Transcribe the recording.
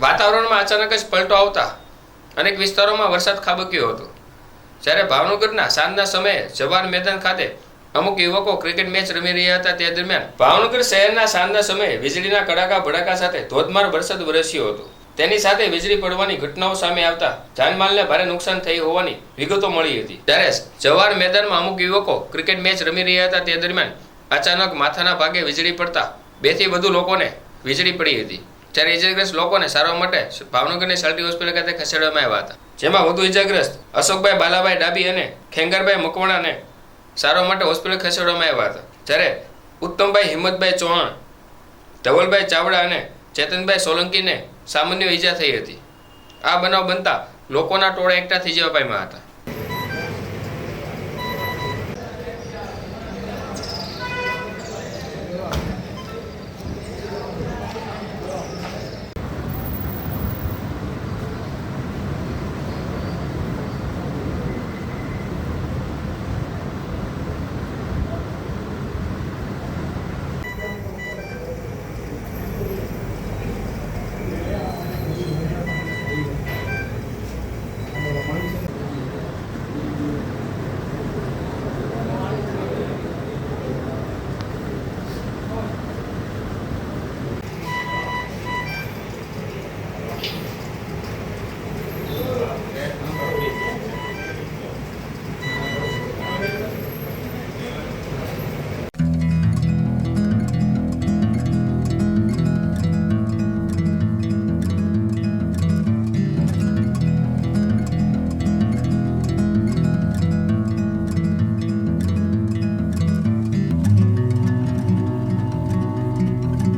વાતાવરણમાં અચાનક જ પલટો આવતા અનેક વિસ્તારોમાં વરસાદ ખાબક્યો હતો। જ્યારે ભાવનગરના સાંજના સમયે જવાહર મેદાન ખાતે અમુક યુવકો ક્રિકેટ મેચ રમી રહ્યા હતા તે દરમિયાન ભાવનગર શહેરના સાંજના સમયે વીજળીના કડાકા ભડાકા સાથે ધોધમાર વરસાદ વરસ્યો હતો। તેની સાથે વીજળી પડવાની ઘટનાઓ સામે આવતા જાનમાલને ભારે નુકસાન થઈ હોવાની વિગતો મળી હતી। ત્યારે જવાહર મેદાનમાં અમુક યુવકો ક્રિકેટ મેચ રમી રહ્યા હતા તે દરમિયાન અચાનક માથાના ભાગે વીજળી પડતા 2 થી વધુ લોકોને વીજળી પડી હતી। જ્યારે ઇજાગ્રસ્ત લોકોને સારવાર માટે ભાવનગરની સલટી હોસ્પિટલ ખાતે ખસેડવામાં આવ્યા હતા, જેમાં વધુ ઇજાગ્રસ્ત અશોકભાઈ બાલાભાઈ ડાબી અને ખેંગારભાઈ મકવાણાને સારવાર માટે હોસ્પિટલ ખસેડવામાં આવ્યા હતા। જ્યારે ઉત્તમભાઈ હિંમતભાઈ ચૌહાણ, ધવલભાઈ ચાવડા અને ચેતનભાઈ સોલંકીને સામાન્ય ઈજા થઈ હતી। આ બનાવ બનતા લોકોના ટોળા એકઠા થઈ જવા પામ્યા હતા।